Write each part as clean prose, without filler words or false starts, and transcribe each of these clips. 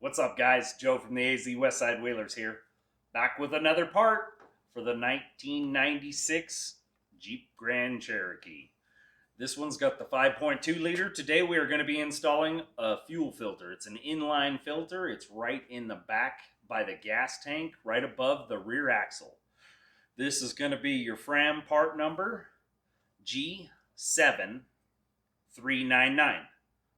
What's up, guys? Joe from the AZ Westside Whalers here. Back with another part for the 1996 Jeep Grand Cherokee. This one's got the 5.2 liter. Today we are going to be installing a fuel filter. It's an inline filter. It's right in the back by the gas tank, right above the rear axle. This is going to be your Fram part number G7399.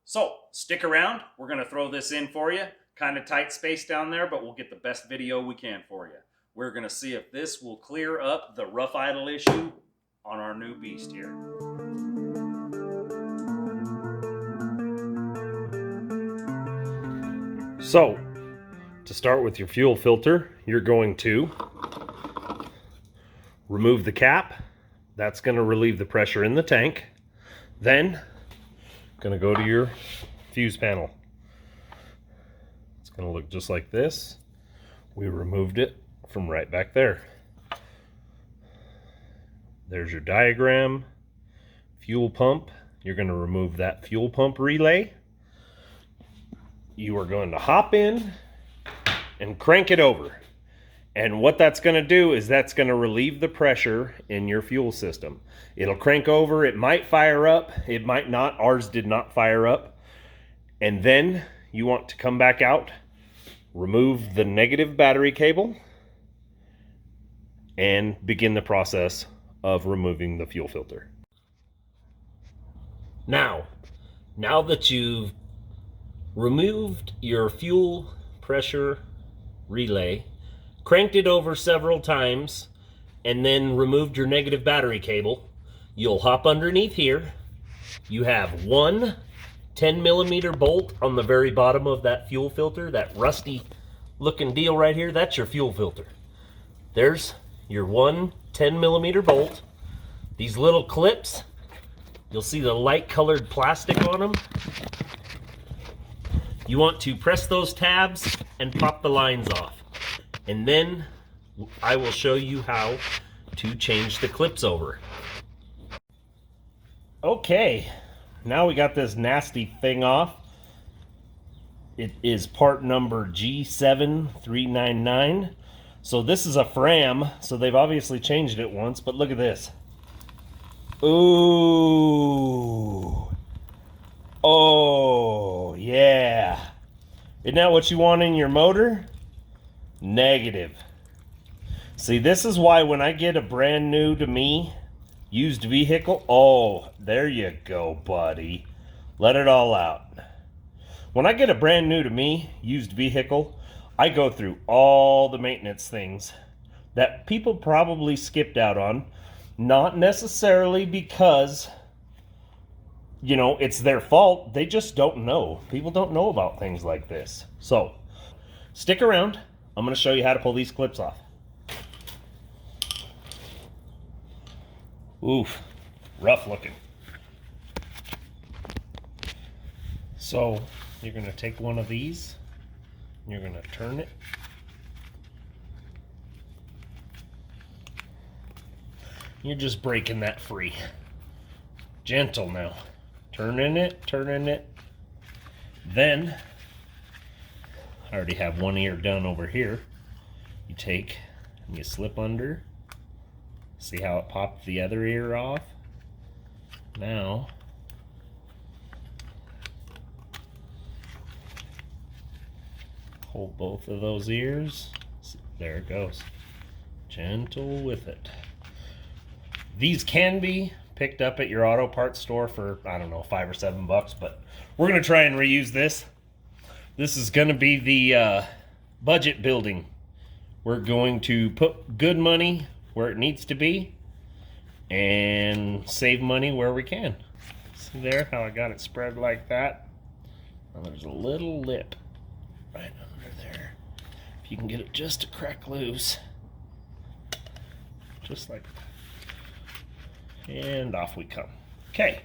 So stick around. We're going to throw this in for you. Kind of tight space down there, but we'll get the best video we can for you. We're going to see if this will clear up the rough idle issue on our new beast here. So, to start with your fuel filter, you're going to remove the cap. That's going to relieve the pressure in the tank. Then, going to go to your fuse panel. It's going to look just like this. We removed it from right back there. There's your diagram. Fuel pump. You're going to remove that fuel pump relay. You are going to hop in and crank it over. And what that's going to do is that's going to relieve the pressure in your fuel system. It'll crank over. It might fire up. It might not. Ours did not fire up. And then you want to come back out, remove the negative battery cable, and begin the process of removing the fuel filter. Now that you've removed your fuel pressure relay, cranked it over several times, and then removed your negative battery cable, you'll hop underneath here. You have one 10mm bolt on the very bottom of that fuel filter, that rusty looking deal right here. That's your fuel filter. There's your one 10mm bolt. These little clips, you'll see the light colored plastic on them. You want to press those tabs and pop the lines off. And then I will show you how to change the clips over. Okay, now we got this nasty thing off. It is part number G7399. So this is a Fram, so they've obviously changed it once, but look at this. Ooh. Oh, yeah. Isn't that what you want in your motor? Negative. See, this is why when I get a brand new to me used vehicle, oh, there you go, buddy. Let it all out. When I get a brand new to me used vehicle, I go through all the maintenance things that people probably skipped out on, not necessarily because, you know, it's their fault. They just don't know. People don't know about things like this. So, stick around. I'm going to show you how to pull these clips off. Oof, rough looking. So, you're going to take one of these, and you're going to turn it. You're just breaking that free. Gentle now. Turning it, turning it. Then, I already have one ear done over here. You take and you slip under. See how it popped the other ear off? Now, hold both of those ears. There it goes. Gentle with it. These can be picked up at your auto parts store for, I don't know, $5 or $7, but we're going to try and reuse this. This is going to be the budget building. We're going to put good money where it needs to be and save money where we can. See there how I got it spread like that? Now there's a little lip right under there. If you can get it just to crack loose, just like that. And off we come. Okay.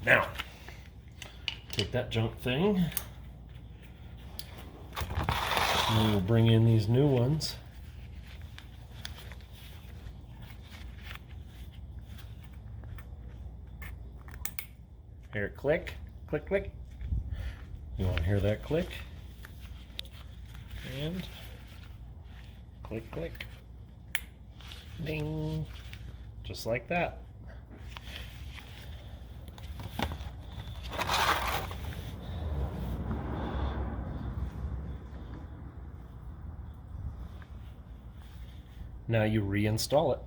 Now, take that junk thing. And we'll bring in these new ones. Here, click, click, click. You want to hear that click? And click, click. Ding. Just like that. Now you reinstall it.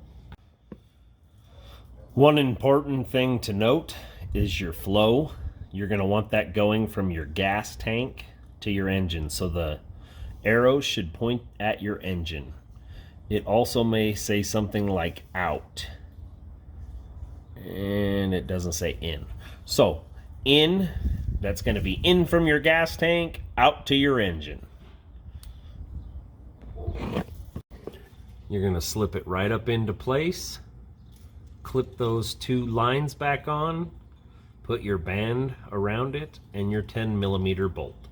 One important thing to note is your flow. You're going to want that going from your gas tank to your engine. So the arrow should point at your engine. It also may say something like out. And it doesn't say in. So in, that's going to be in from your gas tank, out to your engine. You're going to slip it right up into place. Clip those two lines back on. Put your band around it and your 10mm bolt.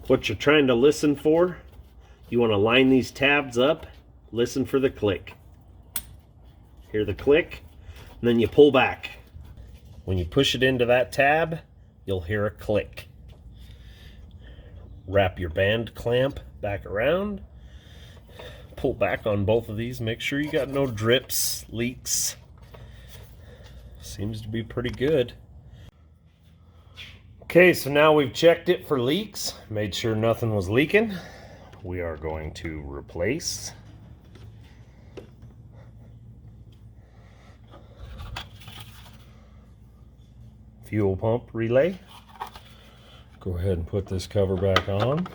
What you're trying to listen for, you want to line these tabs up, listen for the click. Hear the click, and then you pull back. When you push it into that tab, you'll hear a click. Wrap your band clamp back around. Pull back on both of these. Make sure you got no drips, leaks. Seems to be pretty good. Okay, so now we've checked it for leaks, made sure nothing was leaking. We are going to replace fuel pump relay. Go ahead and put this cover back on.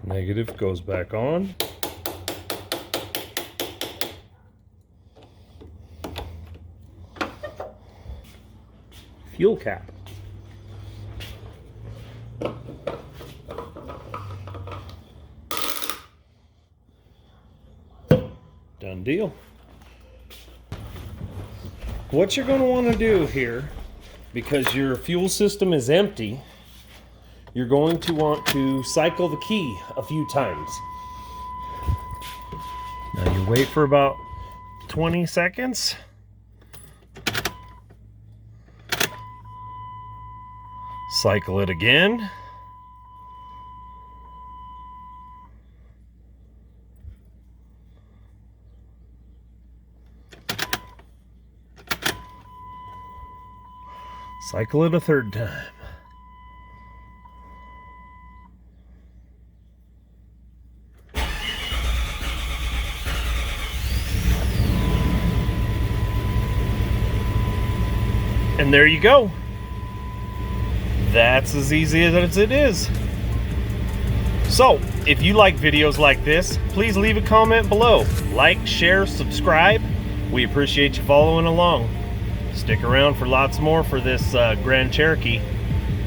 Negative goes back on. Fuel cap. Done deal. What you're going to want to do here, because your fuel system is empty, you're going to want to cycle the key a few times. Now you wait for about 20 seconds. Cycle it again. Cycle it a third time. And there you go. That's as easy as it is. So, if you like videos like this, please leave a comment below. Like, share, subscribe. We appreciate you following along. Stick around for lots more for this Grand Cherokee.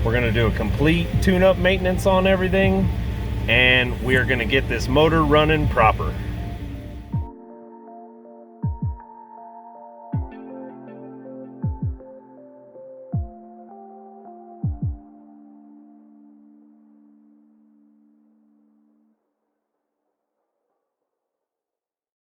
We're going to do a complete tune-up maintenance on everything, and we are going to get this motor running proper.